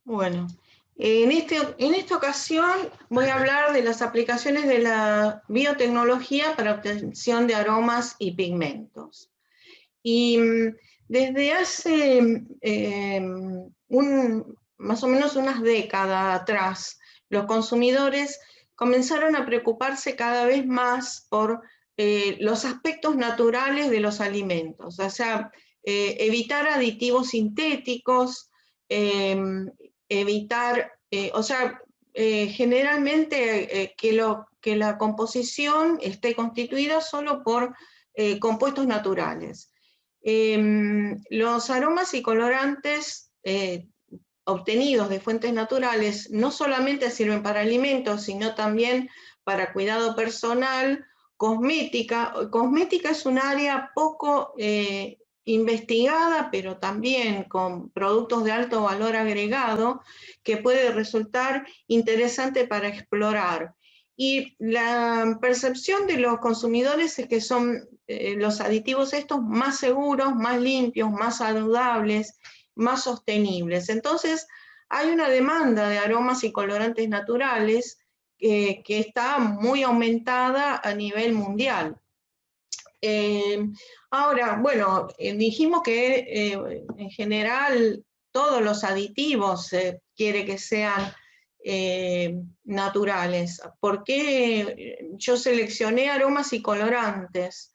Bueno, en esta ocasión voy a hablar de las aplicaciones de la biotecnología para obtención de aromas y pigmentos. Y desde hace más o menos unas décadas atrás, los consumidores comenzaron a preocuparse cada vez más por los aspectos naturales de los alimentos, o sea, evitar aditivos sintéticos, eh, evitar, o sea, generalmente que la composición esté constituida solo por compuestos naturales. Los aromas y colorantes obtenidos de fuentes naturales no solamente sirven para alimentos, sino también para cuidado personal, cosmética. Cosmética es un área poco investigada, pero también con productos de alto valor agregado, que puede resultar interesante para explorar. Y la percepción de los consumidores es que son los aditivos estos más seguros, más limpios, más saludables, más sostenibles. Entonces, hay una demanda de aromas y colorantes naturales que está muy aumentada a nivel mundial. Ahora, bueno, dijimos que en general todos los aditivos quiere que sean naturales. ¿Por qué yo seleccioné aromas y colorantes?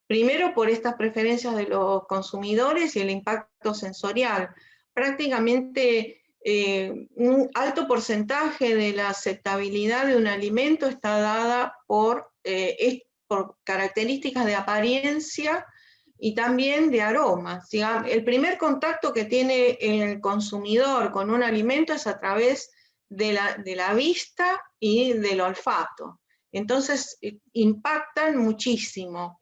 Primero por estas preferencias de los consumidores y el impacto sensorial. Prácticamente un alto porcentaje de la aceptabilidad de un alimento está dada por características de apariencia y también de aromas. El primer contacto que tiene el consumidor con un alimento es a través de la vista y del olfato. Entonces impactan muchísimo.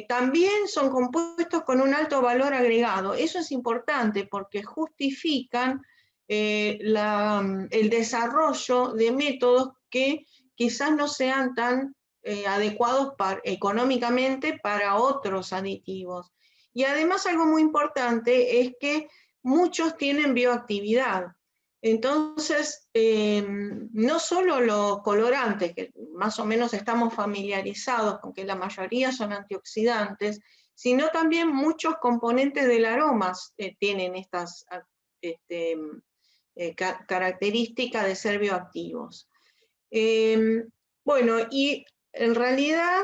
También son compuestos con un alto valor agregado. Eso es importante porque justifican el desarrollo de métodos que quizás no sean tan adecuados económicamente para otros aditivos. Y además algo muy importante es que muchos tienen bioactividad. Entonces, no solo los colorantes, que más o menos estamos familiarizados con que la mayoría son antioxidantes, sino también muchos componentes del aroma tienen estas características de ser bioactivos. Bueno, y en realidad,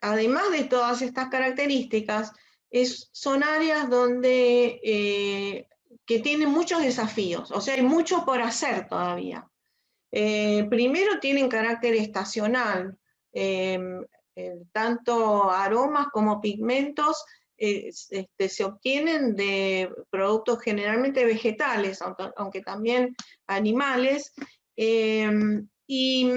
además de todas estas características, son áreas donde que tienen muchos desafíos, o sea, hay mucho por hacer todavía. Primero tienen carácter estacional, tanto aromas como pigmentos se obtienen de productos generalmente vegetales, aunque también animales, y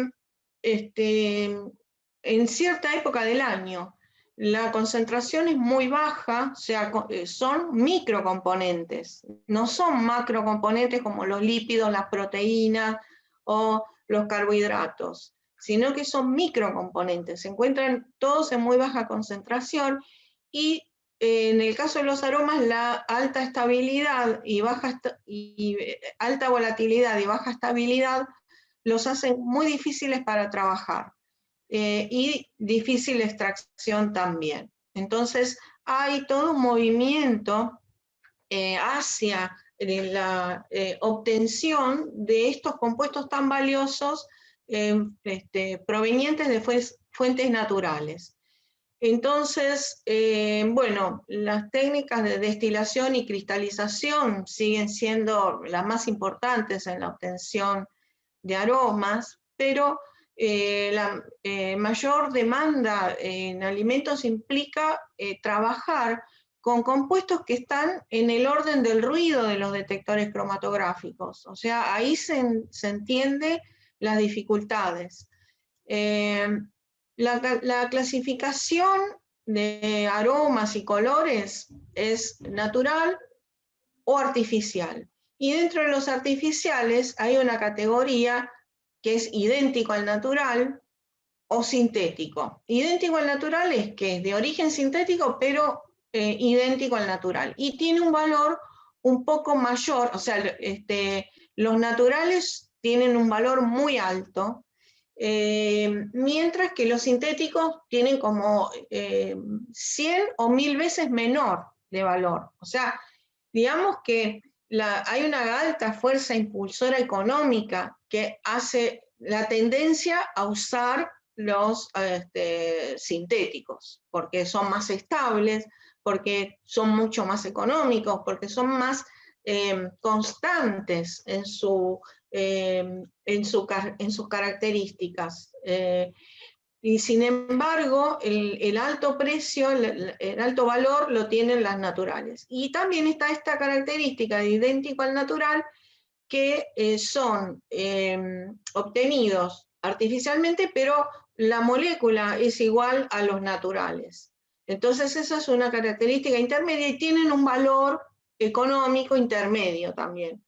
en cierta época del año. La concentración es muy baja, o sea, son microcomponentes, no son macrocomponentes como los lípidos, las proteínas o los carbohidratos, sino que son microcomponentes, se encuentran todos en muy baja concentración y en el caso de los aromas, la alta estabilidad y alta volatilidad y baja estabilidad los hacen muy difíciles para trabajar. Y difícil extracción también. Entonces hay todo un movimiento hacia la obtención de estos compuestos tan valiosos provenientes de fuentes naturales. Entonces, bueno, las técnicas de destilación y cristalización siguen siendo las más importantes en la obtención de aromas, pero la mayor demanda en alimentos implica trabajar con compuestos que están en el orden del ruido de los detectores cromatográficos. O sea, ahí se entiende las dificultades. La clasificación de aromas y colores es natural o artificial. Y dentro de los artificiales hay una categoría que es idéntico al natural o sintético. Idéntico al natural es que es de origen sintético, pero idéntico al natural. Y tiene un valor un poco mayor, o sea, Los naturales tienen un valor muy alto, mientras que los sintéticos tienen como 100 o 1000 veces menor de valor. O sea, digamos que hay una alta fuerza impulsora económica que hace la tendencia a usar los sintéticos, porque son más estables, porque son mucho más económicos, porque son más constantes en sus características. Y sin embargo, el alto precio, el alto valor lo tienen las naturales. Y también está esta característica de idéntico al natural, que son obtenidos artificialmente, pero la molécula es igual a los naturales. Entonces esa es una característica intermedia y tienen un valor económico intermedio también.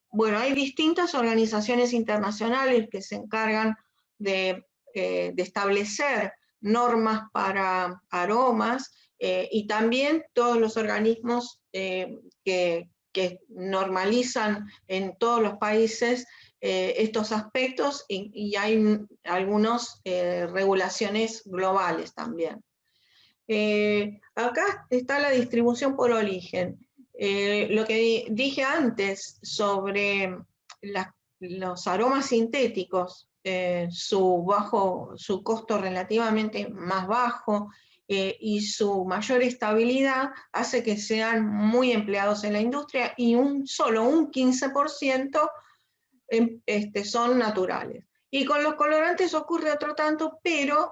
Bueno, hay distintas organizaciones internacionales que se encargan de establecer normas para aromas, y también todos los organismos que normalizan en todos los países estos aspectos, y hay algunas regulaciones globales también. Acá está la distribución por origen. Lo que dije antes sobre los aromas sintéticos, su costo relativamente más bajo y su mayor estabilidad hace que sean muy empleados en la industria, y solo un 15% son naturales. Y con los colorantes ocurre otro tanto, pero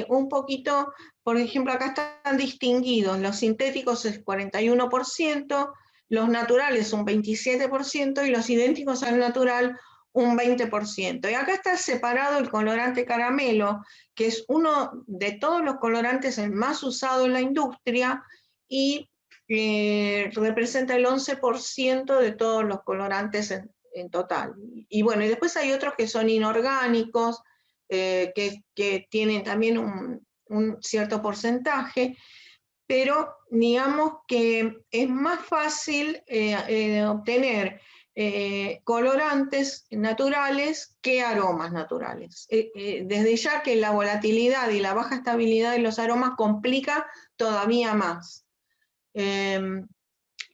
un poquito, por ejemplo, acá están distinguidos: los sintéticos es 41%, los naturales un 27%, y los idénticos al natural un 20%. Y acá está separado el colorante caramelo, que es uno de todos los colorantes el más usado en la industria, y representa el 11% de todos los colorantes en total. Y bueno, y después hay otros que son inorgánicos, que tienen también un cierto porcentaje, pero digamos que es más fácil obtener colorantes naturales que aromas naturales. Desde ya que la volatilidad y la baja estabilidad de los aromas complica todavía más.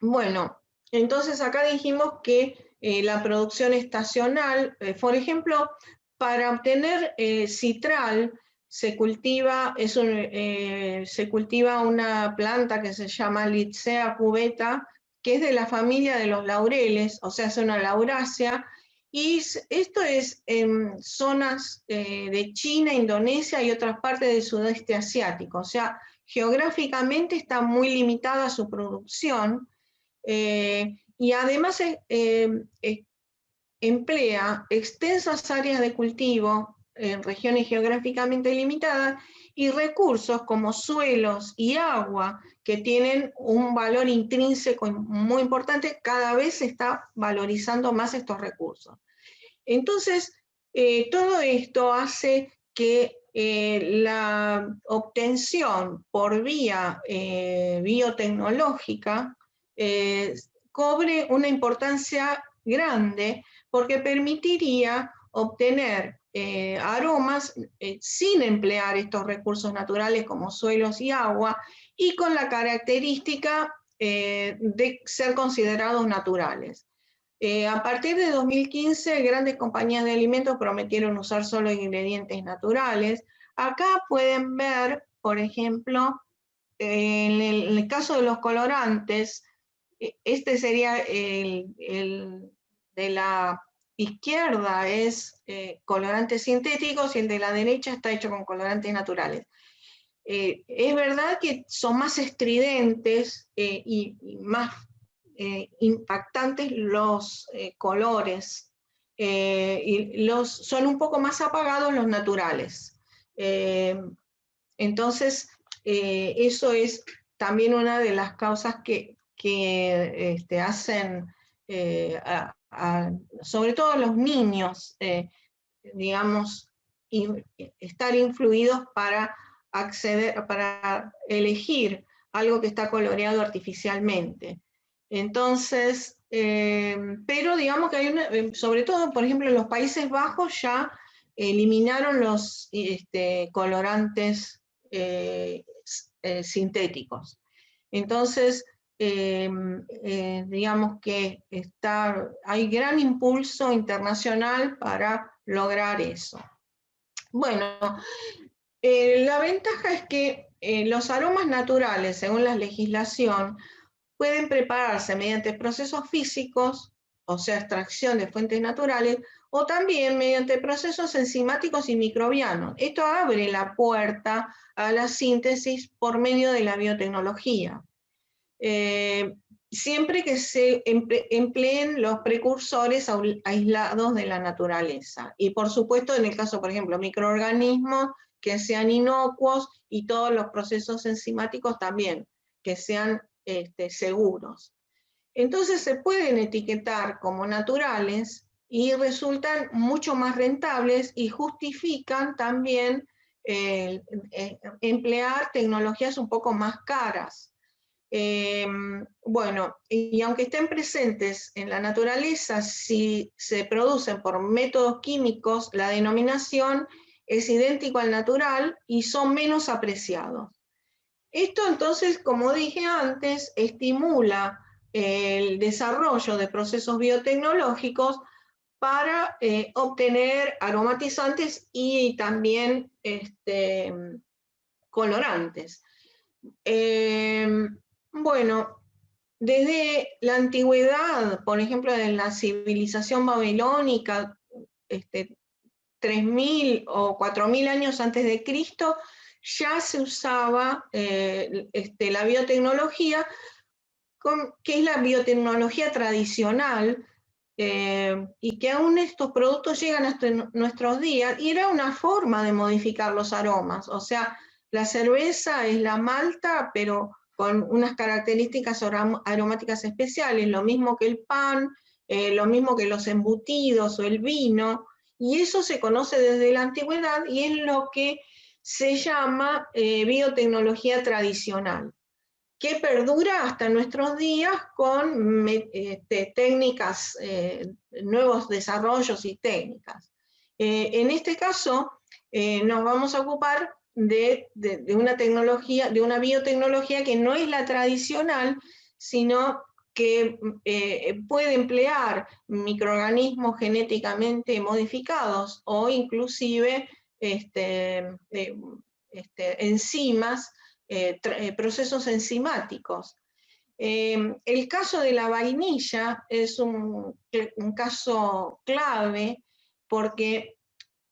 Bueno, entonces acá dijimos que la producción estacional, por ejemplo, para obtener citral se cultiva una planta que se llama Lychea cubeta, que es de la familia de los laureles, o sea, es una laurácea, y esto es en zonas de China, Indonesia y otras partes del sudeste asiático. O sea, geográficamente está muy limitada su producción, y además emplea extensas áreas de cultivo en regiones geográficamente limitadas, y recursos como suelos y agua, que tienen un valor intrínseco muy importante. Cada vez se está valorizando más estos recursos. Entonces, todo esto hace que la obtención por vía biotecnológica cobre una importancia grande, porque permitiría obtener aromas sin emplear estos recursos naturales como suelos y agua, y con la característica de ser considerados naturales. A partir de 2015, grandes compañías de alimentos prometieron usar solo ingredientes naturales. Acá pueden ver, por ejemplo, en el caso de los colorantes, este sería el de la izquierda, es colorantes sintéticos, y el de la derecha está hecho con colorantes naturales. Es verdad que son más estridentes y más impactantes los colores, y son un poco más apagados los naturales. Entonces, eso es también una de las causas que hacen, sobre todo los niños, digamos, estar influidos para elegir algo que está coloreado artificialmente. Entonces, pero digamos que hay sobre todo, por ejemplo, en los Países Bajos ya eliminaron los colorantes sintéticos. Entonces, digamos que hay gran impulso internacional para lograr eso. Bueno, la ventaja es que los aromas naturales, según la legislación, pueden prepararse mediante procesos físicos, o sea, extracción de fuentes naturales, o también mediante procesos enzimáticos y microbianos. Esto abre la puerta a la síntesis por medio de la biotecnología. Siempre que se empleen los precursores aislados de la naturaleza. Y por supuesto, en el caso, por ejemplo, microorganismos que sean inocuos y todos los procesos enzimáticos también, que sean seguros. Entonces se pueden etiquetar como naturales y resultan mucho más rentables y justifican también emplear tecnologías un poco más caras. Bueno, y aunque estén presentes en la naturaleza, si se producen por métodos químicos, la denominación es idéntica al natural y son menos apreciados. Esto entonces, como dije antes, estimula el desarrollo de procesos biotecnológicos para obtener aromatizantes y también colorantes. Bueno, desde la antigüedad, por ejemplo, en la civilización babilónica, 3.000 o 4.000 años antes de Cristo, ya se usaba la biotecnología, que es la biotecnología tradicional, y que aún estos productos llegan hasta nuestros días, y era una forma de modificar los aromas. O sea, la cerveza es la malta, pero con unas características aromáticas especiales, lo mismo que el pan, lo mismo que los embutidos o el vino, y eso se conoce desde la antigüedad y es lo que se llama biotecnología tradicional, que perdura hasta nuestros días con técnicas, nuevos desarrollos y técnicas. En este caso, nos vamos a ocupar de una tecnología, de una biotecnología que no es la tradicional, sino que puede emplear microorganismos genéticamente modificados o inclusive enzimas, procesos enzimáticos. El caso de la vainilla es un caso clave porque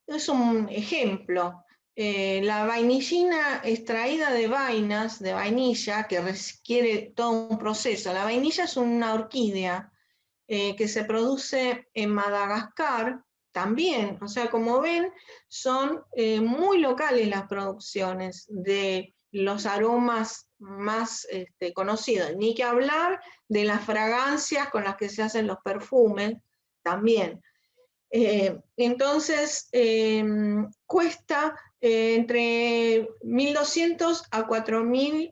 es un ejemplo. La vainillina extraída de vainas de vainilla, que requiere todo un proceso. La vainilla es una orquídea que se produce en Madagascar también. O sea, como ven, son muy locales las producciones de los aromas más conocidos. Ni que hablar de las fragancias con las que se hacen los perfumes también. Entonces, cuesta entre 1.200 a 4.000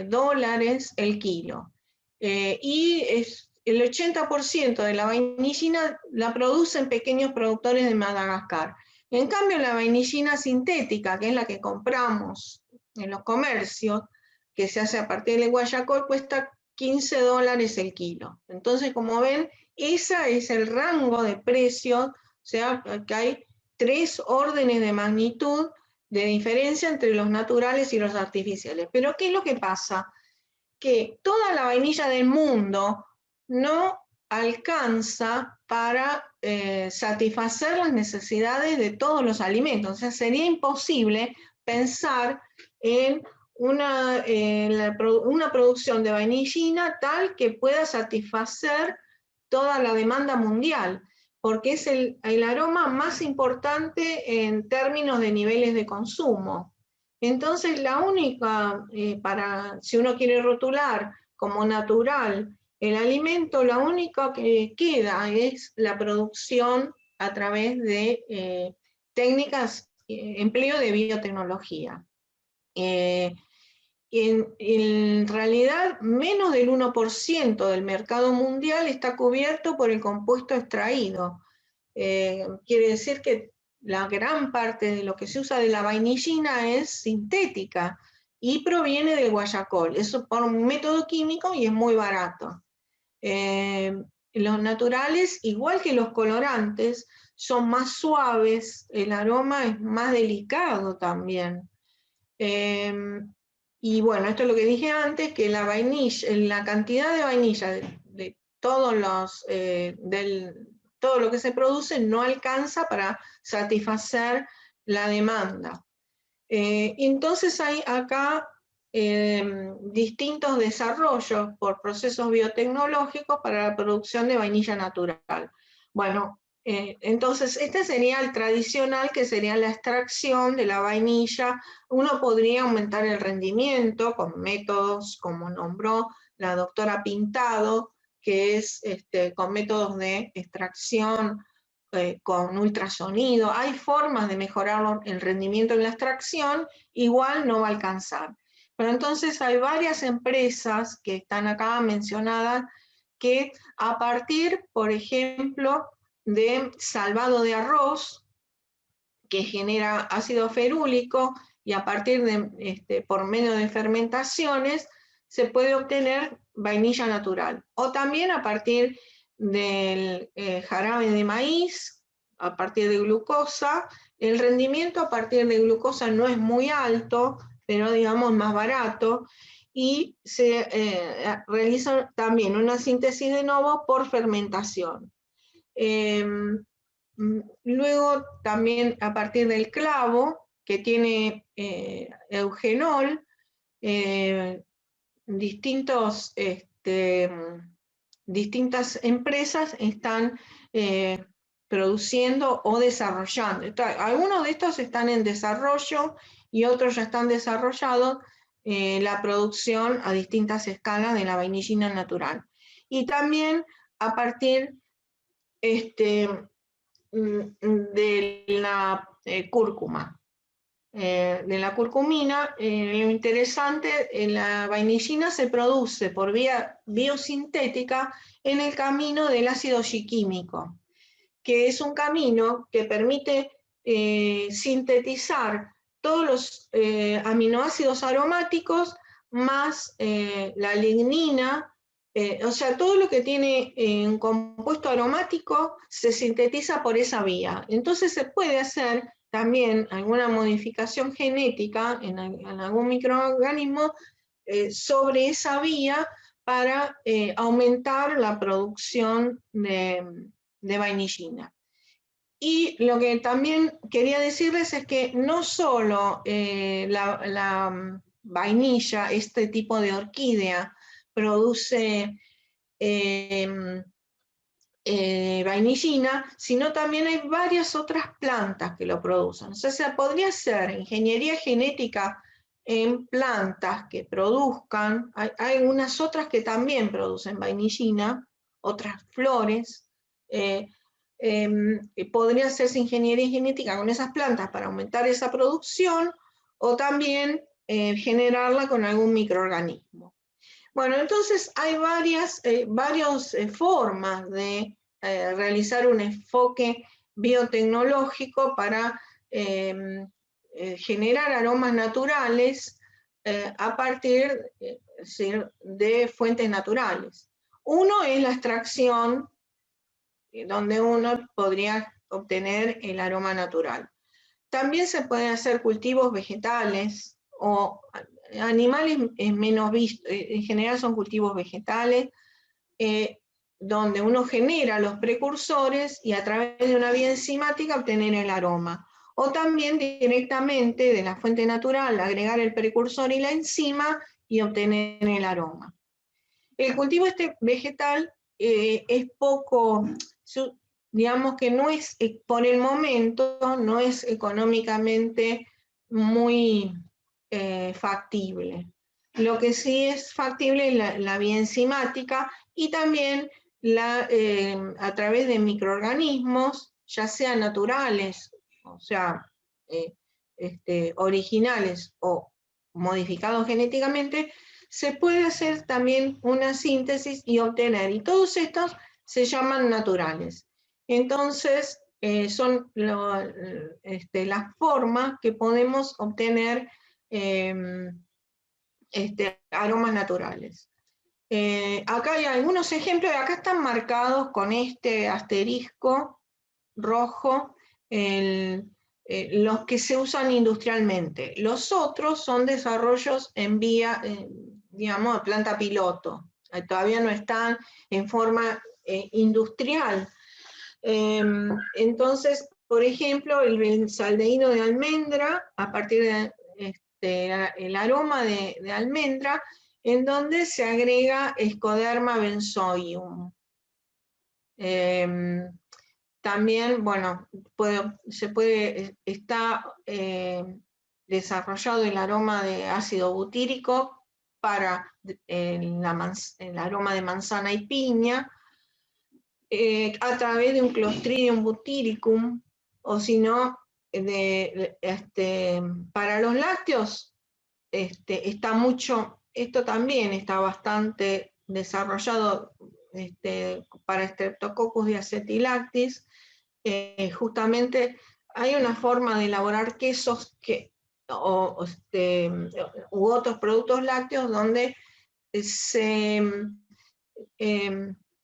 dólares el kilo. Y el 80% de la vainillina la producen pequeños productores de Madagascar. En cambio, la vainillina sintética, que es la que compramos en los comercios, que se hace a partir del guayacol, cuesta 15 dólares el kilo. Entonces, como ven, ese es el rango de precios, o sea, que hay 3 órdenes de magnitud de diferencia entre los naturales y los artificiales. Pero, ¿qué es lo que pasa? Que toda la vainilla del mundo no alcanza para satisfacer las necesidades de todos los alimentos. O sea, sería imposible pensar en una producción de vainillina tal que pueda satisfacer toda la demanda mundial, porque es el aroma más importante en términos de niveles de consumo. Entonces, la única, si uno quiere rotular como natural el alimento, la única que queda es la producción a través de técnicas, empleo de biotecnología. en realidad menos del 1% del mercado mundial está cubierto por el compuesto extraído. Quiere decir que la gran parte de lo que se usa de la vainillina es sintética y proviene del guayacol. Eso por un método químico y es muy barato. Los naturales, igual que los colorantes, son más suaves, el aroma es más delicado también. Y bueno, esto es lo que dije antes, que la vainilla, la cantidad de vainilla de todos los, todo lo que se produce no alcanza para satisfacer la demanda. Entonces hay acá distintos desarrollos por procesos biotecnológicos para la producción de vainilla natural. Bueno, entonces este sería el tradicional, que sería la extracción de la vainilla. Uno podría aumentar el rendimiento con métodos como nombró la doctora Pintado, que es con métodos de extracción con ultrasonido. Hay formas de mejorar el rendimiento en la extracción, igual no va a alcanzar. Pero entonces hay varias empresas que están acá mencionadas que a partir, por ejemplo, de salvado de arroz, que genera ácido ferúlico, y a partir de, por medio de fermentaciones, se puede obtener vainilla natural. O también a partir del jarabe de maíz, a partir de glucosa. El rendimiento a partir de glucosa no es muy alto, pero digamos más barato, y se realiza también una síntesis de nuevo por fermentación. Luego también a partir del clavo, que tiene eugenol, distintas empresas están produciendo o desarrollando. Algunos de estos están en desarrollo y otros ya están desarrollados la producción a distintas escalas de la vainillina natural. Y también a partir de la cúrcuma. De la curcumina, lo interesante, la vainillina se produce por vía biosintética en el camino del ácido yiquímico, que es un camino que permite sintetizar todos los aminoácidos aromáticos más la lignina, o sea, todo lo que tiene un compuesto aromático se sintetiza por esa vía. Entonces se puede hacer también alguna modificación genética en algún microorganismo sobre esa vía para aumentar la producción de vainillina. Y lo que también quería decirles es que no solo la vainilla, este tipo de orquídea, produce vainillina, sino también hay varias otras plantas que lo producen. O sea, se podría hacer ingeniería genética en plantas que produzcan, hay unas otras que también producen vainillina, otras flores, podría hacerse ingeniería genética con esas plantas para aumentar esa producción, o también generarla con algún microorganismo. Bueno, entonces hay varias formas de realizar un enfoque biotecnológico para generar aromas naturales a partir de fuentes naturales. Uno es la extracción, donde uno podría obtener el aroma natural. También se pueden hacer cultivos vegetales o animales es menos visto, en general son cultivos vegetales, donde uno genera los precursores y a través de una vía enzimática obtener el aroma. O también directamente de la fuente natural agregar el precursor y la enzima y obtener el aroma. El cultivo vegetal es poco, digamos que no es, por el momento, no es económicamente muy factible. Lo que sí es factible es la vía enzimática y también a través de microorganismos, ya sean naturales, o sea, originales o modificados genéticamente, se puede hacer también una síntesis y obtener, y todos estos se llaman naturales. Entonces, son las formas que podemos obtener aromas naturales. Acá hay algunos ejemplos, y acá están marcados con este asterisco rojo, los que se usan industrialmente. Los otros son desarrollos en vía, digamos, de planta piloto. Todavía no están en forma industrial. Entonces, por ejemplo, el benzaldehído de almendra, a partir de el aroma de almendra, en donde se agrega Scoderma benzoium. También, bueno, está desarrollado el aroma de ácido butírico para el aroma de manzana y piña, a través de un Clostridium butyricum, o si no, para los lácteos, está mucho, esto también está bastante desarrollado para Streptococcus diacetylacis. Justamente hay una forma de elaborar quesos u otros productos lácteos donde se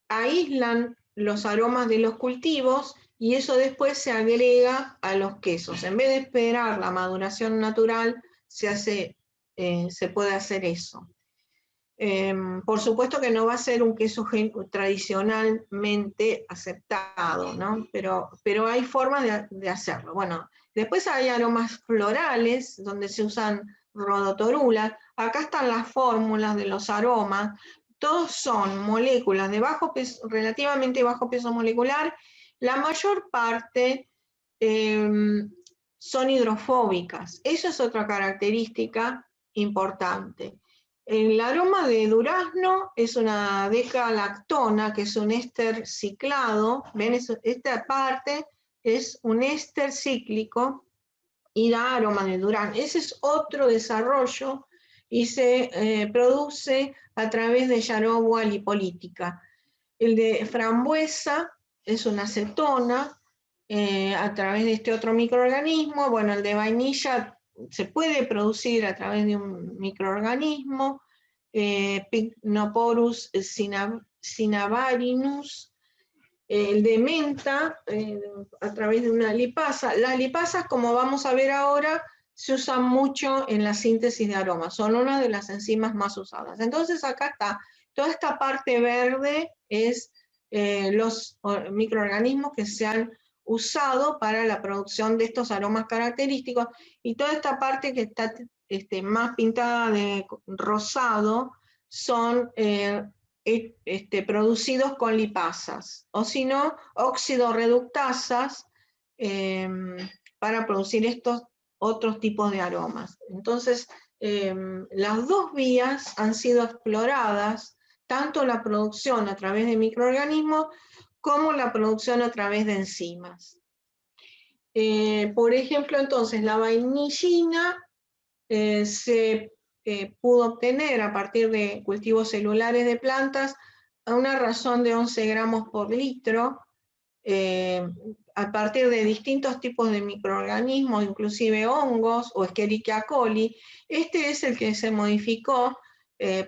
aíslan los aromas de los cultivos y eso después se agrega a los quesos. En vez de esperar la maduración natural, se puede hacer eso. Por supuesto que no va a ser un queso tradicionalmente aceptado, ¿no? Pero hay formas de hacerlo. Bueno, después hay aromas florales, donde se usan rhodotorula. Acá están las fórmulas de los aromas. Todos son moléculas de bajo peso, relativamente bajo peso molecular. La mayor parte son hidrofóbicas. Eso es otra característica importante. El aroma de durazno es una decalactona, que es un éster ciclado. ¿Ven? Esta parte es un éster cíclico y da aroma de durazno. Ese es otro desarrollo y se produce a través de Yaroboa lipolítica. El de frambuesa es una acetona a través de este otro microorganismo. Bueno, el de vainilla se puede producir a través de un microorganismo, Pycnoporus cinnavarinus. El de menta, a través de una lipasa. Las lipasas, como vamos a ver ahora, se usan mucho en la síntesis de aromas, son una de las enzimas más usadas. Entonces acá está, toda esta parte verde es los microorganismos que se han usado para la producción de estos aromas característicos, y toda esta parte que está más pintada de rosado son producidos con lipasas, o si no, oxidorreductasas, para producir estos otros tipos de aromas. Entonces, las dos vías han sido exploradas, tanto la producción a través de microorganismos como la producción a través de enzimas. Por ejemplo, entonces, la vainillina se pudo obtener a partir de cultivos celulares de plantas a una razón de 11 gramos por litro, a partir de distintos tipos de microorganismos, inclusive hongos o Escherichia coli. Este es el que se modificó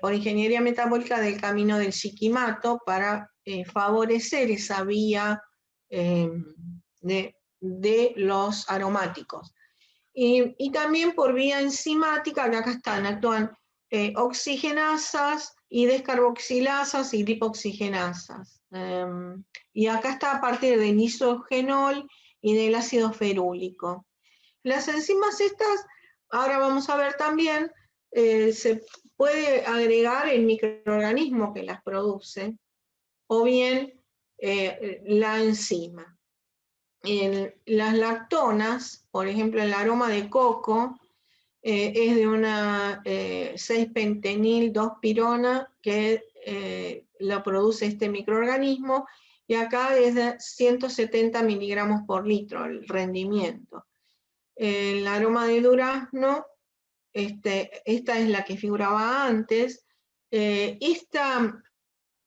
por ingeniería metabólica del camino del shikimato para favorecer esa vía de los aromáticos. Y también por vía enzimática, que acá están, actúan oxigenasas y descarboxilasas y lipoxigenasas. Y acá está a partir del isogenol y del ácido ferúlico. Las enzimas estas, ahora vamos a ver también, se puede agregar el microorganismo que las produce, o bien la enzima. Las lactonas, por ejemplo, el aroma de coco, es de una 6-pentenil-2-pirona que lo produce este microorganismo, y acá es de 170 miligramos por litro el rendimiento. El aroma de durazno esta es la que figuraba antes. Esta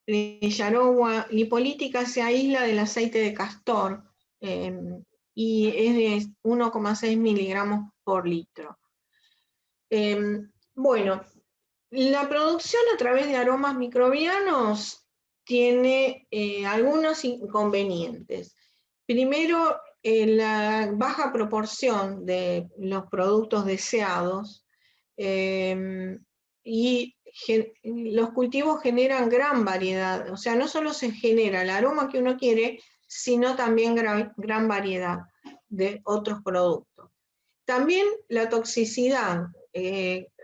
Yarowa lipolítica se aísla del aceite de castor y es de 1,6 miligramos por litro. Bueno, la producción a través de aromas microbianos tiene algunos inconvenientes. Primero, la baja proporción de los productos deseados y los cultivos generan gran variedad, o sea, no solo se genera el aroma que uno quiere, sino también gran variedad de otros productos. También la toxicidad.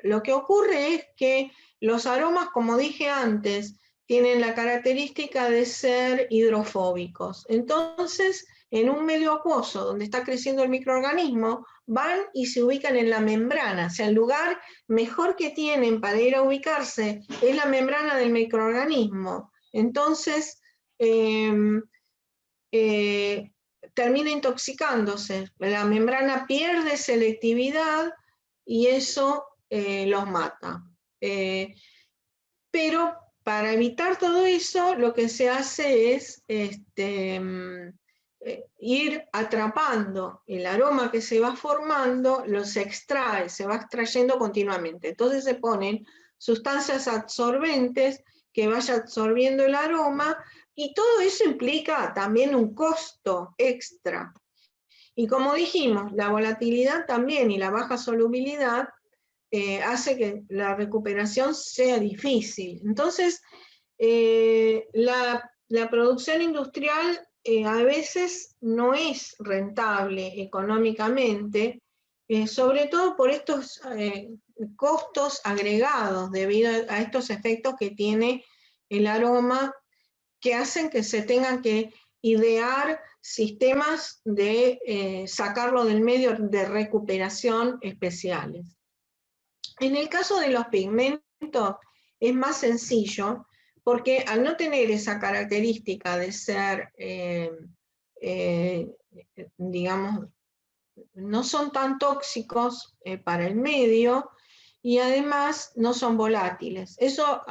Lo que ocurre es que los aromas, como dije antes, tienen la característica de ser hidrofóbicos. Entonces, en un medio acuoso donde está creciendo el microorganismo, van y se ubican en la membrana. O sea, el lugar mejor que tienen para ir a ubicarse es la membrana del microorganismo. Entonces, termina intoxicándose. La membrana pierde selectividad y eso los mata. Pero para evitar todo eso, lo que se hace es ir atrapando el aroma que se va formando, se extrae, se va extrayendo continuamente. Entonces se ponen sustancias absorbentes que vaya absorbiendo el aroma, y todo eso implica también un costo extra. Y como dijimos, la volatilidad también y la baja solubilidad hace que la recuperación sea difícil. Entonces, la producción industrial a veces no es rentable económicamente, sobre todo por estos costos agregados debido a estos efectos que tiene el aroma, que hacen que se tengan que idear sistemas de sacarlo del medio de recuperación especiales. En el caso de los pigmentos es más sencillo, porque al no tener esa característica de ser, digamos, no son tan tóxicos para el medio, y además no son volátiles. Eso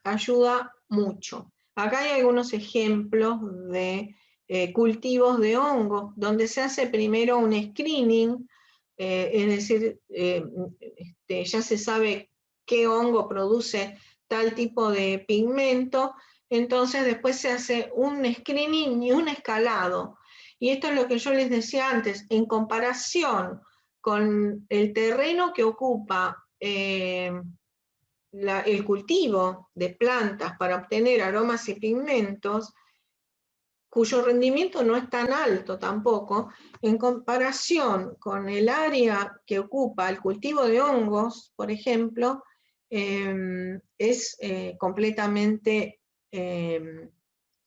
ayuda mucho. Acá hay algunos ejemplos de cultivos de hongos, donde se hace primero un screening, es decir, ya se sabe qué hongo produce tal tipo de pigmento, entonces después se hace un screening y un escalado. Y esto es lo que yo les decía antes, en comparación con el terreno que ocupa el cultivo de plantas para obtener aromas y pigmentos, cuyo rendimiento no es tan alto tampoco, en comparación con el área que ocupa el cultivo de hongos, por ejemplo, es completamente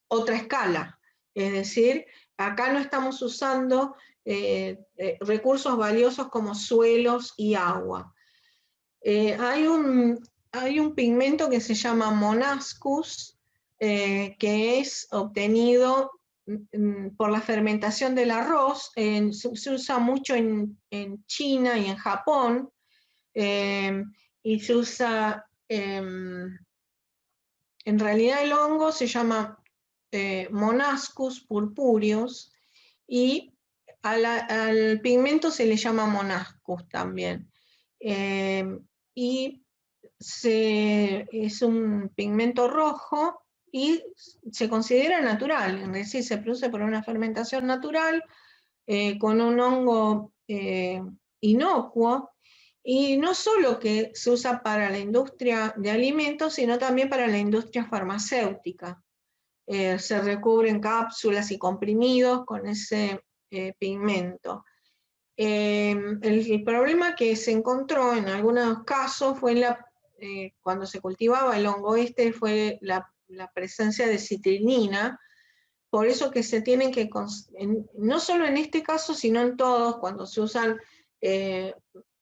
otra escala. Es decir, acá no estamos usando recursos valiosos como suelos y agua. Hay un pigmento que se llama Monascus, que es obtenido por la fermentación del arroz. Se usa mucho en China y en Japón, y se usa, en realidad el hongo se llama Monascus purpureus, y al pigmento se le llama Monascus también. Y es un pigmento rojo y se considera natural, es decir, se produce por una fermentación natural con un hongo inocuo, y no solo que se usa para la industria de alimentos, sino también para la industria farmacéutica. Se recubren cápsulas y comprimidos con ese pigmento. El problema que se encontró en algunos casos fue cuando se cultivaba el hongo fue la presencia de citrinina. Por eso que se tienen que, no solo en este caso, sino en todos, cuando se usan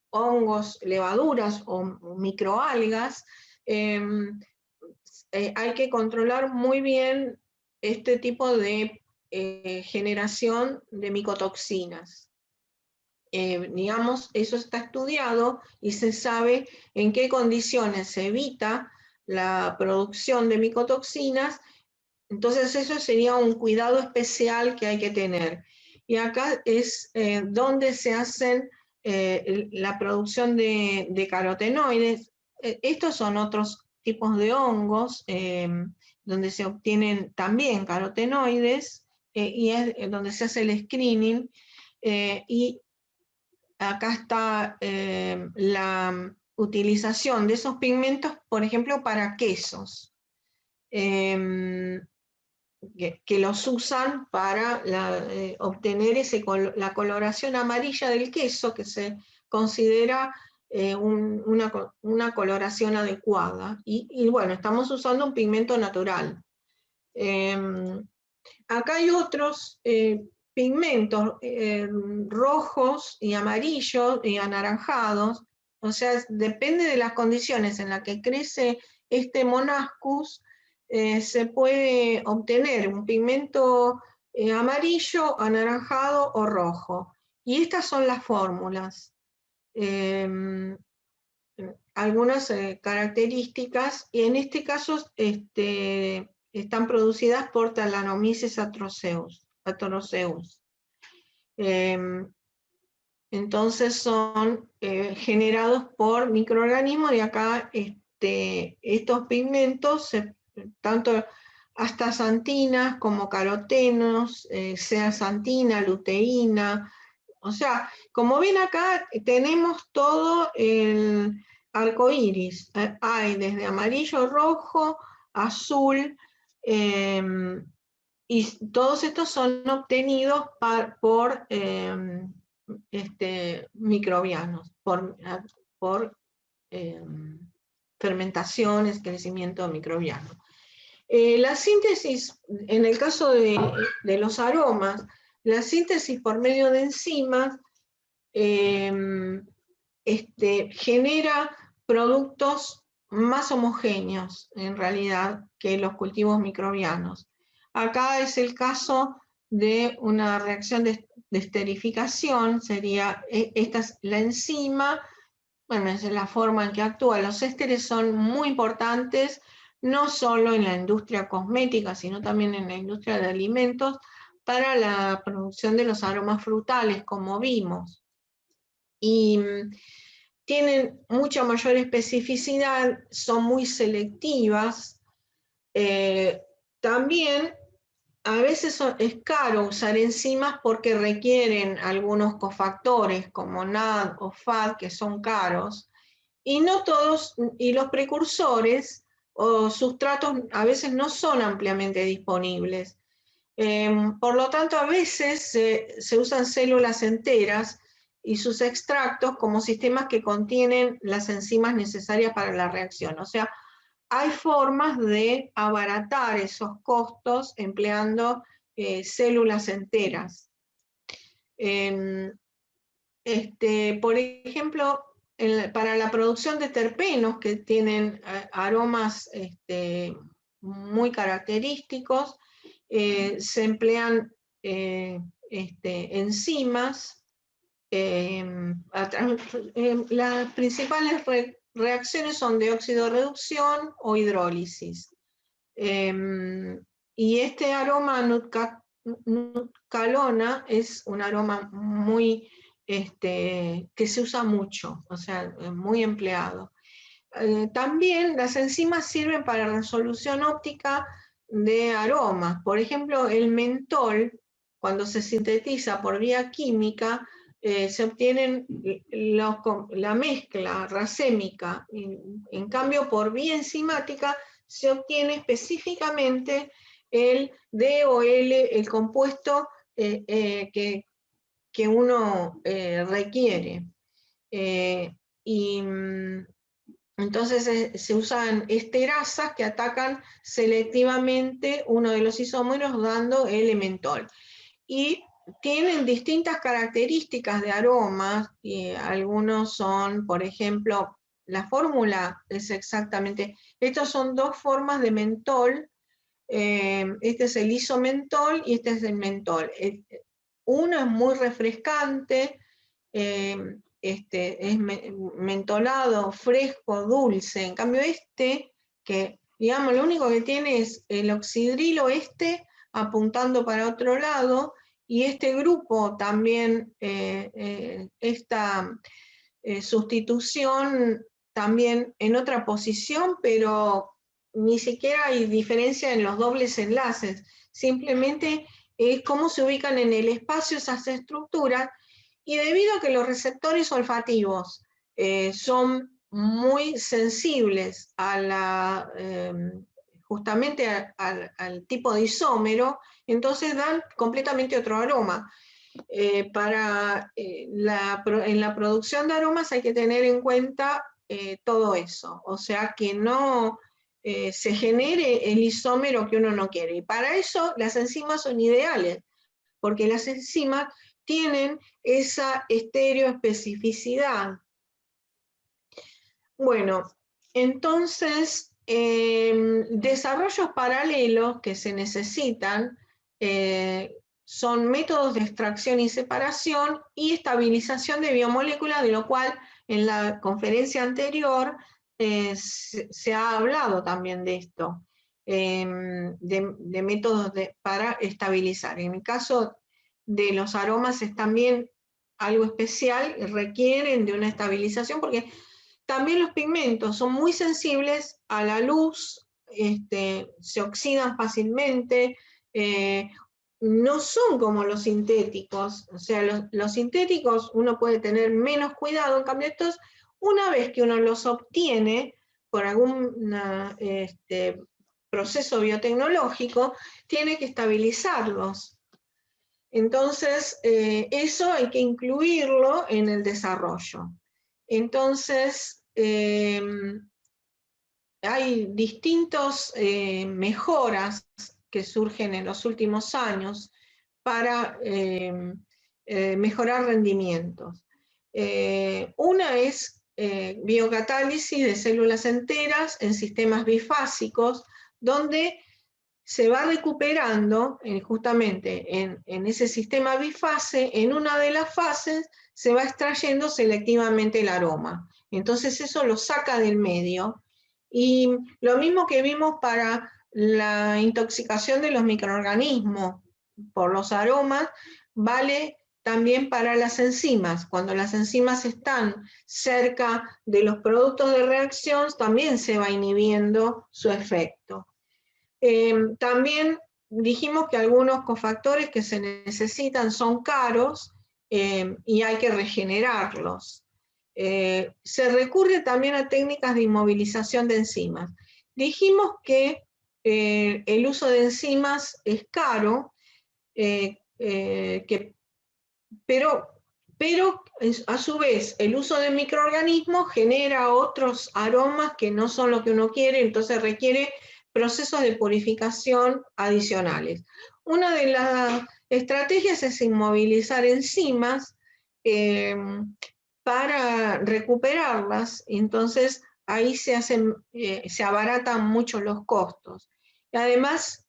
hongos, levaduras o microalgas, hay que controlar muy bien este tipo de generación de micotoxinas. digamos, eso está estudiado y se sabe en qué condiciones se evita la producción de micotoxinas. Entonces eso sería un cuidado especial que hay que tener. Y acá es donde se hacen la producción de carotenoides. Estos son otros tipos de hongos donde se obtienen también carotenoides y es donde se hace el screening. Y acá está la utilización de esos pigmentos, por ejemplo, para quesos. Que los usan para obtener la coloración amarilla del queso, que se considera una coloración adecuada. Y bueno, estamos usando un pigmento natural. Acá hay otros pigmentos rojos y amarillos y anaranjados, o sea, depende de las condiciones en las que crece este Monascus, se puede obtener un pigmento amarillo, anaranjado o rojo. Y estas son las fórmulas. Algunas características, y en este caso están producidas por Thalassomices atroceus. Entonces son generados por microorganismos y acá estos pigmentos, tanto astaxantinas como carotenos, zeaxantina, luteína. O sea, como ven acá tenemos todo el arco iris. Hay desde amarillo, rojo, azul, y todos estos son obtenidos por microbianos, por fermentaciones, crecimiento microbiano. La síntesis, en el caso de los aromas, la síntesis por medio de enzimas genera productos más homogéneos, en realidad, que los cultivos microbianos. Acá es el caso de una reacción de esterificación, sería esta es la enzima, bueno, es la forma en que actúa. Los ésteres son muy importantes, no solo en la industria cosmética, sino también en la industria de alimentos, para la producción de los aromas frutales, como vimos. Y tienen mucha mayor especificidad, son muy selectivas. También a veces es caro usar enzimas porque requieren algunos cofactores como NAD o FAD que son caros, y no todos, y los precursores o sustratos a veces no son ampliamente disponibles. Por lo tanto, a veces se usan células enteras y sus extractos como sistemas que contienen las enzimas necesarias para la reacción. O sea, hay formas de abaratar esos costos empleando células enteras. Por ejemplo, para la producción de terpenos que tienen aromas muy característicos, se emplean enzimas. Las principales reacciones son de oxidorreducción o hidrólisis. Y este aroma nutcalona es un aroma muy que se usa mucho, o sea, muy empleado. También las enzimas sirven para resolución óptica de aromas. Por ejemplo, el mentol, cuando se sintetiza por vía química, se obtienen la mezcla racémica. En cambio, por vía enzimática se obtiene específicamente el DOL, el compuesto que uno requiere. Y entonces se usan esterasas que atacan selectivamente uno de los isómeros dando el mentol. Y tienen distintas características de aromas, y algunos son, por ejemplo, la fórmula es exactamente, estas son dos formas de mentol, este es el isomentol y este es el mentol. Uno es muy refrescante, es mentolado, fresco, dulce. En cambio que digamos, lo único que tiene es el oxidrilo apuntando para otro lado, y este grupo también, esta sustitución también en otra posición, pero ni siquiera hay diferencia en los dobles enlaces, simplemente es cómo se ubican en el espacio esas estructuras, y debido a que los receptores olfativos son muy sensibles a la, justamente al tipo de isómero, entonces dan completamente otro aroma. En la producción de aromas hay que tener en cuenta todo eso, o sea que no se genere el isómero que uno no quiere. Y para eso las enzimas son ideales, porque las enzimas tienen esa estereoespecificidad. Bueno, entonces, desarrollos paralelos que se necesitan son métodos de extracción y separación y estabilización de biomoléculas, de lo cual en la conferencia anterior se ha hablado también de esto, de métodos para estabilizar. En el caso de los aromas es también algo especial, requieren de una estabilización porque también los pigmentos son muy sensibles a la luz, se oxidan fácilmente, no son como los sintéticos, o sea, los sintéticos uno puede tener menos cuidado, en cambio estos, una vez que uno los obtiene por algún proceso biotecnológico, tiene que estabilizarlos. Entonces, eso hay que incluirlo en el desarrollo. Entonces, hay distintas mejoras que surgen en los últimos años para mejorar rendimientos. Una es biocatálisis de células enteras en sistemas bifásicos, donde se va recuperando justamente en ese sistema bifase, en una de las fases se va extrayendo selectivamente el aroma. Entonces eso lo saca del medio. Y lo mismo que vimos para la intoxicación de los microorganismos por los aromas, vale también para las enzimas. Cuando las enzimas están cerca de los productos de reacción, también se va inhibiendo su efecto. También dijimos que algunos cofactores que se necesitan son caros y hay que regenerarlos. Se recurre también a técnicas de inmovilización de enzimas. Dijimos que el uso de enzimas es caro, pero a su vez el uso de microorganismos genera otros aromas que no son lo que uno quiere, entonces requiere procesos de purificación adicionales. Una de las estrategias es inmovilizar enzimas para recuperarlas, entonces ahí se abaratan mucho los costos. Y además,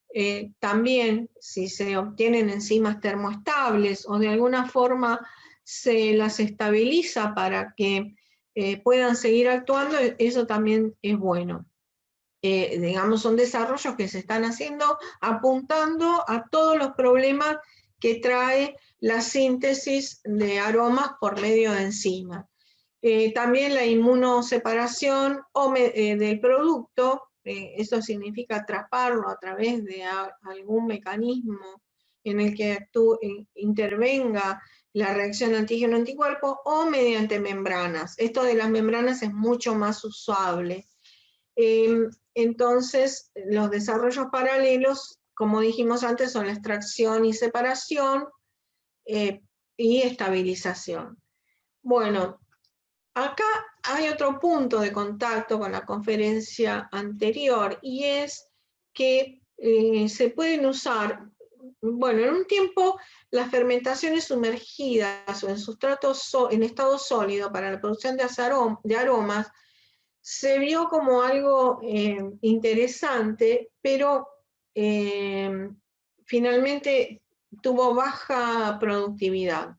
también si se obtienen enzimas termoestables o de alguna forma se las estabiliza para que puedan seguir actuando, eso también es bueno. Digamos, son desarrollos que se están haciendo apuntando a todos los problemas que trae la síntesis de aromas por medio de enzimas. También la inmunoseparación del producto, eso significa atraparlo a través de algún mecanismo en el que intervenga la reacción antígeno-anticuerpo o mediante membranas. Esto de las membranas es mucho más usable. Entonces, los desarrollos paralelos, como dijimos antes, son la extracción y separación y estabilización. Bueno, acá hay otro punto de contacto con la conferencia anterior y es que se pueden usar, bueno, en un tiempo las fermentaciones sumergidas o en sustratos en estado sólido para la producción de aromas se vio como algo interesante, pero finalmente tuvo baja productividad.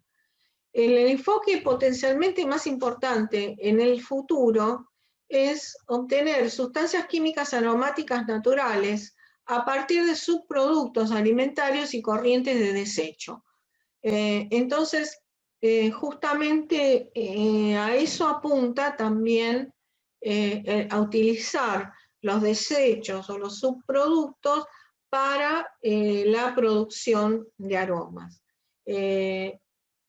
el enfoque potencialmente más importante en el futuro es obtener sustancias químicas aromáticas naturales a partir de subproductos alimentarios y corrientes de desecho. Entonces, justamente a eso apunta también a utilizar los desechos o los subproductos para la producción de aromas.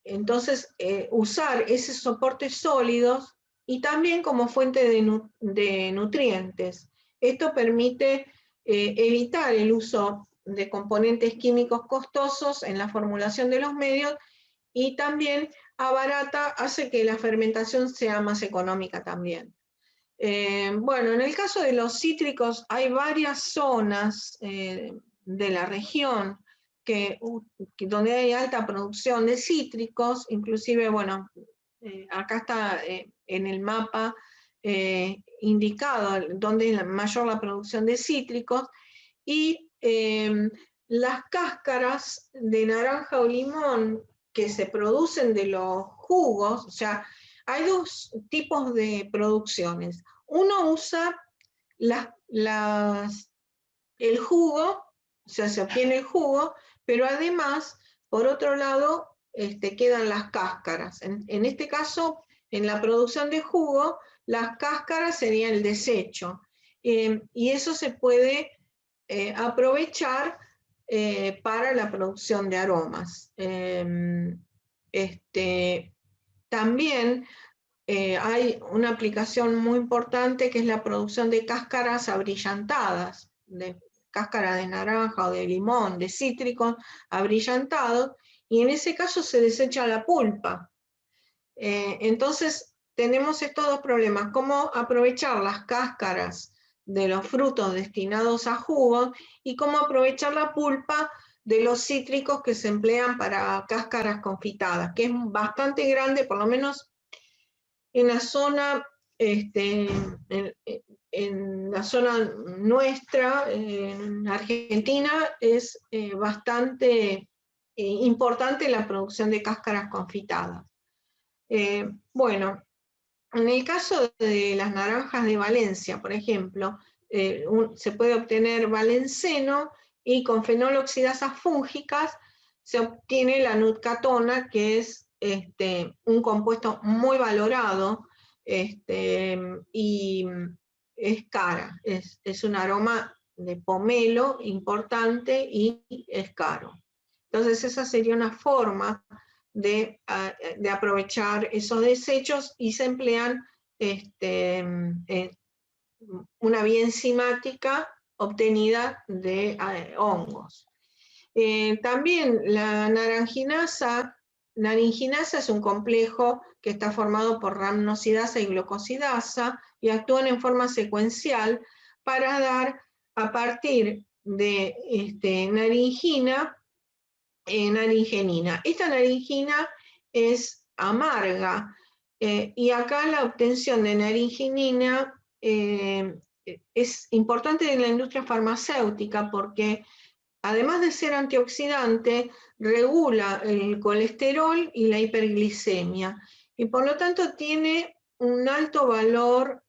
Entonces, usar esos soportes sólidos y también como fuente de nutrientes. Esto permite evitar el uso de componentes químicos costosos en la formulación de los medios y también abarata, hace que la fermentación sea más económica también. Bueno, en el caso de los cítricos hay varias zonas de la región donde hay alta producción de cítricos, inclusive, bueno, acá está en el mapa indicado donde es mayor la producción de cítricos, y las cáscaras de naranja o limón que se producen de los jugos, o sea, hay dos tipos de producciones. Uno usa el jugo, o sea, se obtiene el jugo, pero además, por otro lado, quedan las cáscaras. En este caso, en la producción de jugo, las cáscaras serían el desecho. Y eso se puede aprovechar para la producción de aromas. También hay una aplicación muy importante que es la producción de cáscaras abrillantadas, de cáscara de naranja o de limón, de cítricos abrillantados, y en ese caso se desecha la pulpa. Entonces tenemos estos dos problemas: cómo aprovechar las cáscaras de los frutos destinados a jugos y cómo aprovechar la pulpa de los cítricos que se emplean para cáscaras confitadas, que es bastante grande, por lo menos en la zona, en la zona nuestra, en Argentina, es bastante importante la producción de cáscaras confitadas. Bueno, en el caso de las naranjas de Valencia, por ejemplo, se puede obtener valenceno y con fenoloxidasas fúngicas se obtiene la nutcatona, que es un compuesto muy valorado y es cara, es un aroma de pomelo importante y es caro. Entonces esa sería una forma de aprovechar esos desechos, y se emplean una vía enzimática obtenida de hongos. También la naringinasa es un complejo que está formado por ramnosidasa y glucosidasa y actúan en forma secuencial para dar, a partir de naringina, naringenina. Esta naringina es amarga y acá la obtención de naringenina es importante en la industria farmacéutica porque, además de ser antioxidante, regula el colesterol y la hiperglicemia, y por lo tanto tiene un alto valor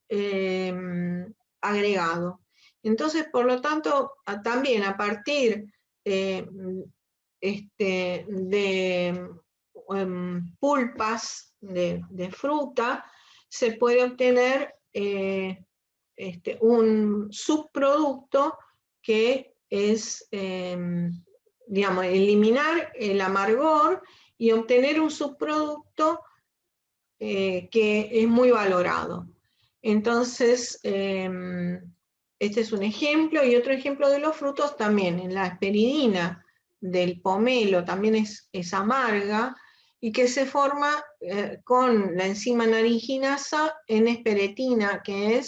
agregado. Entonces, por lo tanto, también a partir de pulpas de fruta, se puede obtener un subproducto que es, digamos, eliminar el amargor y obtener un subproducto que es muy valorado. Entonces, este es un ejemplo, y otro ejemplo de los frutos también, en la hesperidina del pomelo también es amarga, y que se forma con la enzima naringinasa en hesperetina, que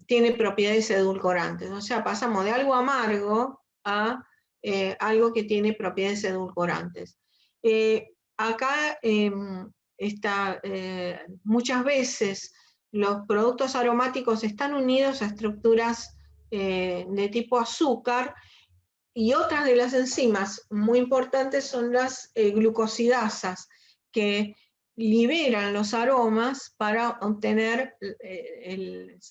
tiene propiedades edulcorantes. O sea, pasamos de algo amargo a algo que tiene propiedades edulcorantes. Acá muchas veces los productos aromáticos están unidos a estructuras de tipo azúcar, y otras de las enzimas muy importantes son las glucosidasas, que liberan los aromas para obtener,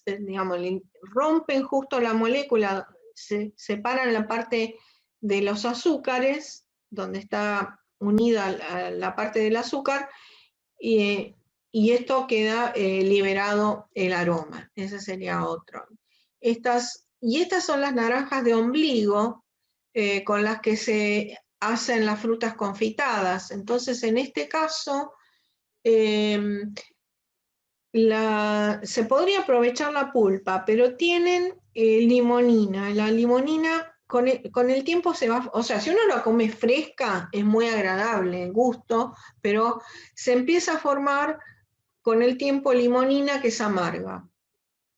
digamos, rompen justo la molécula, se separan la parte de los azúcares, donde está unida la parte del azúcar, y esto queda liberado el aroma. Ese sería otro. Estas son las naranjas de ombligo con las que se hacen las frutas confitadas. Entonces, en este caso, se podría aprovechar la pulpa, pero tienen limonina. La limonina con el tiempo se va, o sea, si uno la come fresca es muy agradable el gusto, pero se empieza a formar con el tiempo limonina que es amarga.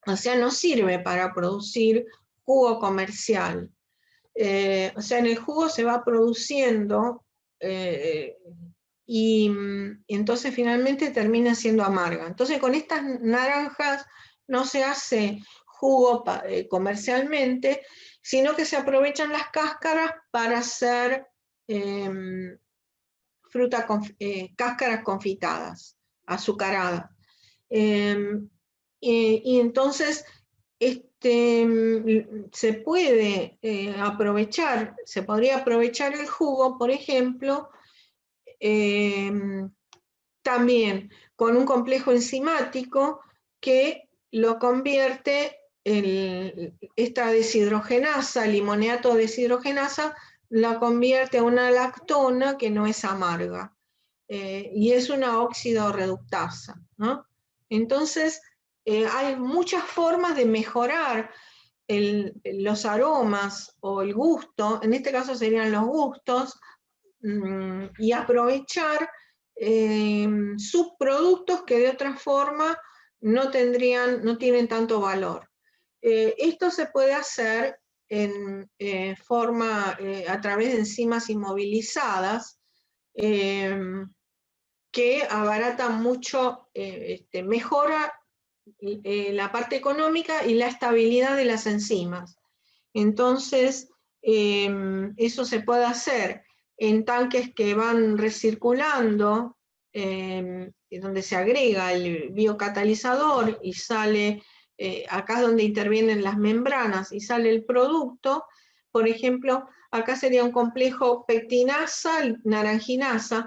O sea, no sirve para producir jugo comercial. O sea, en el jugo se va produciendo y entonces finalmente termina siendo amarga. Entonces con estas naranjas no se hace jugo comercialmente, sino que se aprovechan las cáscaras para hacer cáscaras confitadas, azucaradas. Y entonces se puede aprovechar, se podría aprovechar el jugo, por ejemplo, también con un complejo enzimático que lo convierte en esta deshidrogenasa, limoneato deshidrogenasa, la convierte en una lactona que no es amarga, y es una óxido reductasa, ¿no? Entonces, hay muchas formas de mejorar los aromas o el gusto, en este caso serían los gustos, y aprovechar subproductos que de otra forma no tienen tanto valor. Esto se puede hacer en forma a través de enzimas inmovilizadas que abaratan mucho, mejora la parte económica y la estabilidad de las enzimas. Entonces, eso se puede hacer en tanques que van recirculando, donde se agrega el biocatalizador y sale, acá es donde intervienen las membranas y sale el producto. Por ejemplo, acá sería un complejo pectinasa-naranjinasa.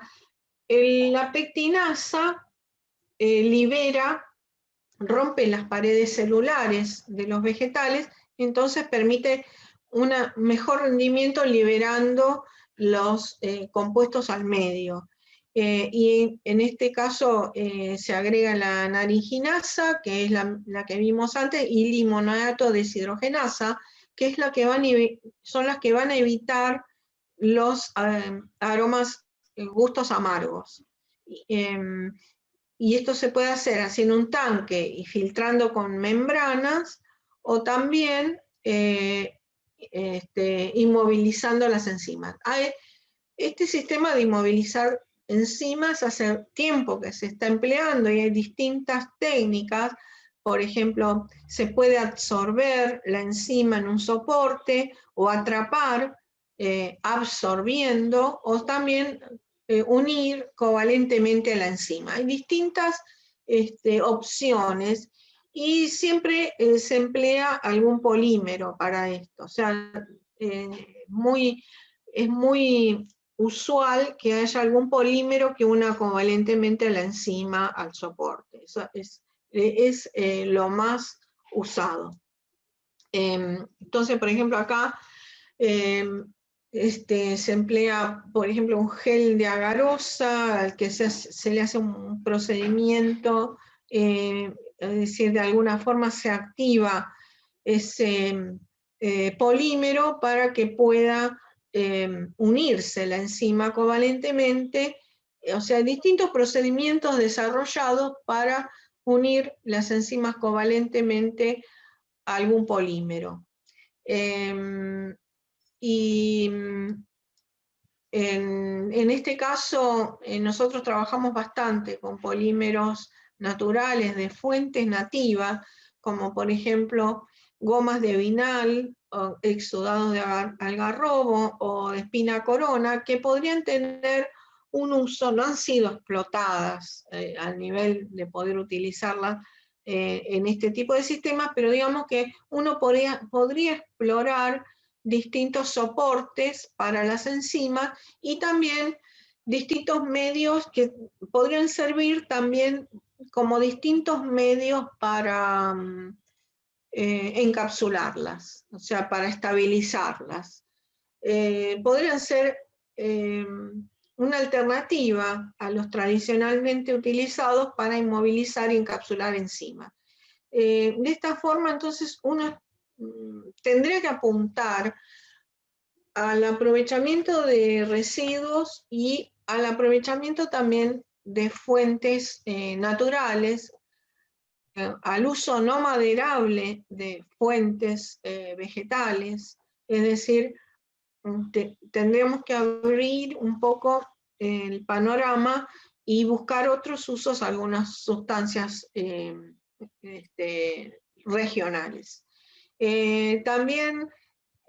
La pectinasa rompe las paredes celulares de los vegetales, entonces permite un mejor rendimiento liberando los compuestos al medio. Y en este caso se agrega la naringinasa, que es la que vimos antes, y limonato deshidrogenasa, que es son las que van a evitar los aromas, gustos amargos. Y esto se puede hacer haciendo un tanque y filtrando con membranas, o también inmovilizando las enzimas. Este sistema de inmovilizar enzimas hace tiempo que se está empleando y hay distintas técnicas. Por ejemplo, se puede absorber la enzima en un soporte o atrapar absorbiendo, o también unir covalentemente a la enzima. Hay distintas opciones y siempre se emplea algún polímero para esto. O sea, es muy usual que haya algún polímero que una covalentemente a la enzima al soporte. Eso es lo más usado. Entonces, por ejemplo, acá se emplea, por ejemplo, un gel de agarosa al que se le hace un procedimiento, es decir, de alguna forma se activa ese polímero para que pueda unirse la enzima covalentemente. O sea, distintos procedimientos desarrollados para unir las enzimas covalentemente a algún polímero. Y en este caso nosotros trabajamos bastante con polímeros naturales de fuentes nativas, como por ejemplo gomas de vinal, o exudados de algarrobo o de espina corona, que podrían tener un uso, no han sido explotadas al nivel de poder utilizarlas en este tipo de sistemas, pero digamos que uno podría explorar distintos soportes para las enzimas y también distintos medios que podrían servir también como distintos medios para encapsularlas, o sea, para estabilizarlas. Podrían ser una alternativa a los tradicionalmente utilizados para inmovilizar y encapsular enzimas. De esta forma, entonces, uno tendría que apuntar al aprovechamiento de residuos y al aprovechamiento también de fuentes naturales, al uso no maderable de fuentes vegetales, es decir, tendremos que abrir un poco el panorama y buscar otros usos, algunas sustancias regionales. También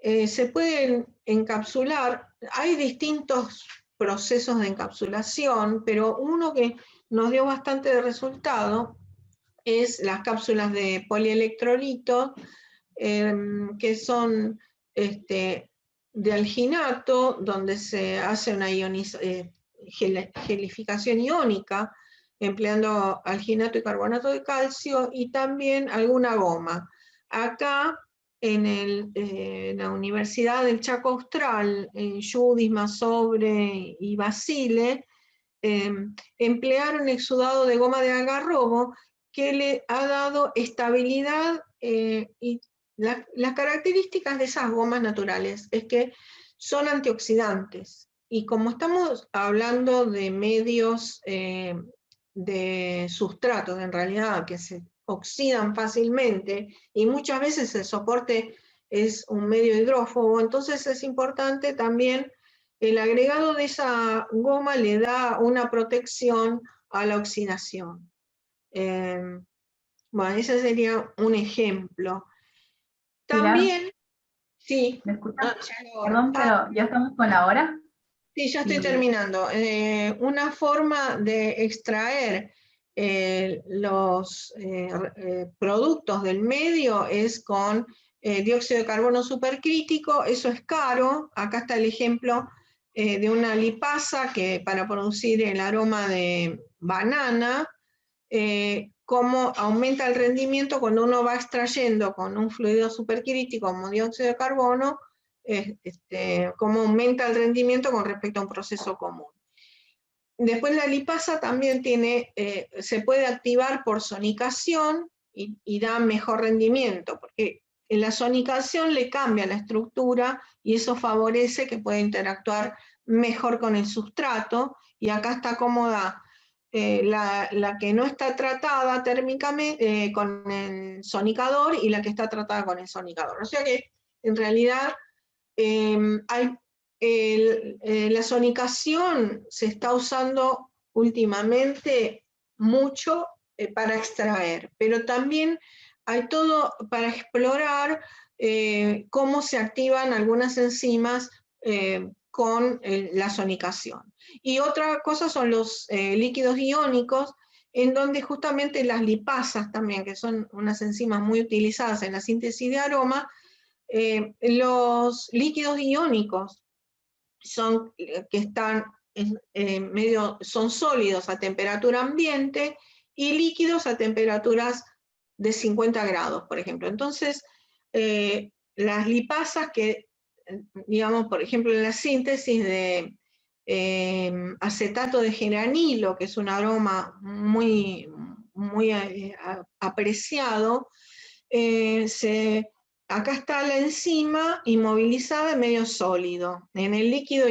se pueden encapsular, hay distintos procesos de encapsulación, pero uno que nos dio bastante de resultado es las cápsulas de polielectrolito, que son de alginato, donde se hace una gelificación iónica, empleando alginato y carbonato de calcio, y también alguna goma. Acá, en la Universidad del Chaco Austral, en Judis, Masobre y Basile, emplearon exudado de goma de algarrobo que le ha dado estabilidad y las características de esas gomas naturales es que son antioxidantes. Y como estamos hablando de medios de sustratos, en realidad, que se oxidan fácilmente, y muchas veces el soporte es un medio hidrófobo, entonces es importante también el agregado de esa goma le da una protección a la oxidación. Bueno, ese sería un ejemplo. Pilar, También, sí, ¿me escuchas? ya Perdón, pero ya estamos con la hora. sí, ya estoy Y terminando. Una forma de extraer los productos del medio es con dióxido de carbono supercrítico, eso es caro. Acá está el ejemplo de una lipasa que para producir el aroma de banana, cómo aumenta el rendimiento cuando uno va extrayendo con un fluido supercrítico como dióxido de carbono, cómo aumenta el rendimiento con respecto a un proceso común. Después la lipasa también se puede activar por sonicación y da mejor rendimiento, porque en la sonicación le cambia la estructura y eso favorece que pueda interactuar mejor con el sustrato, y acá está cómoda la que no está tratada térmicamente con el sonicador y la que está tratada con el sonicador. O sea que en realidad la sonicación se está usando últimamente mucho para extraer, pero también hay todo para explorar cómo se activan algunas enzimas con la sonicación. Y otra cosa son los líquidos iónicos, en donde justamente las lipasas también, que son unas enzimas muy utilizadas en la síntesis de aroma, los líquidos iónicos son que están son sólidos a temperatura ambiente y líquidos a temperaturas de 50 grados, por ejemplo. Entonces, las lipasas que, digamos, por ejemplo, en la síntesis de acetato de geranilo, que es un aroma muy, muy apreciado, acá está la enzima inmovilizada en medio sólido, en el líquido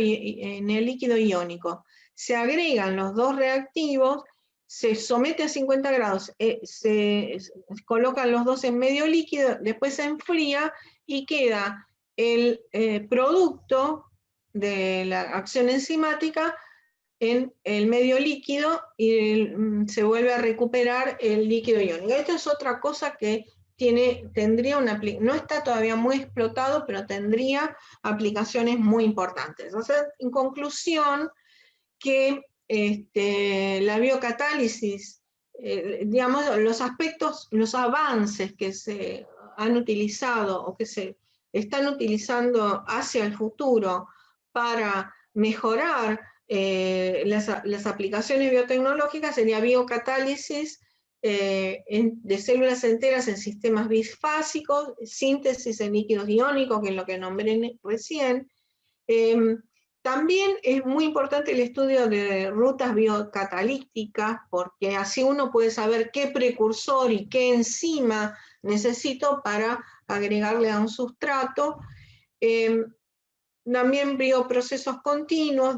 iónico. Se agregan los dos reactivos, se somete a 50 grados, se colocan los dos en medio líquido, después se enfría y queda el producto de la acción enzimática en el medio líquido y se vuelve a recuperar el líquido iónico. Esto es otra cosa que no está todavía muy explotado, pero tendría aplicaciones muy importantes. O sea, en conclusión, que la biocatálisis, digamos, los aspectos, los avances que se han utilizado o que se están utilizando hacia el futuro para mejorar las aplicaciones biotecnológicas sería biocatálisis de células enteras en sistemas bifásicos, síntesis en líquidos iónicos, que es lo que nombré recién. También es muy importante el estudio de rutas biocatalíticas, porque así uno puede saber qué precursor y qué enzima necesito para agregarle a un sustrato. También bioprocesos continuos,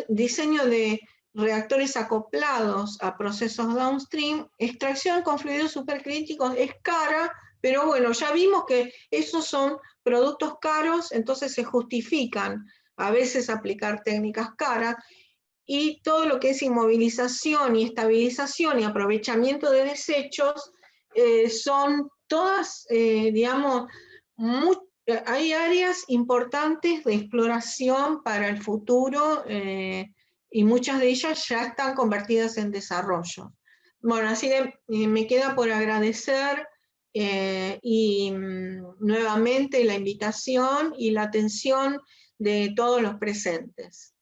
diseño de reactores acoplados a procesos downstream, extracción con fluidos supercríticos es cara, pero bueno, ya vimos que esos son productos caros, entonces se justifican a veces aplicar técnicas caras, y todo lo que es inmovilización y estabilización y aprovechamiento de desechos son todas, digamos, hay áreas importantes de exploración para el futuro y muchas de ellas ya están convertidas en desarrollo. Bueno, así que me queda por agradecer nuevamente la invitación y la atención de todos los presentes.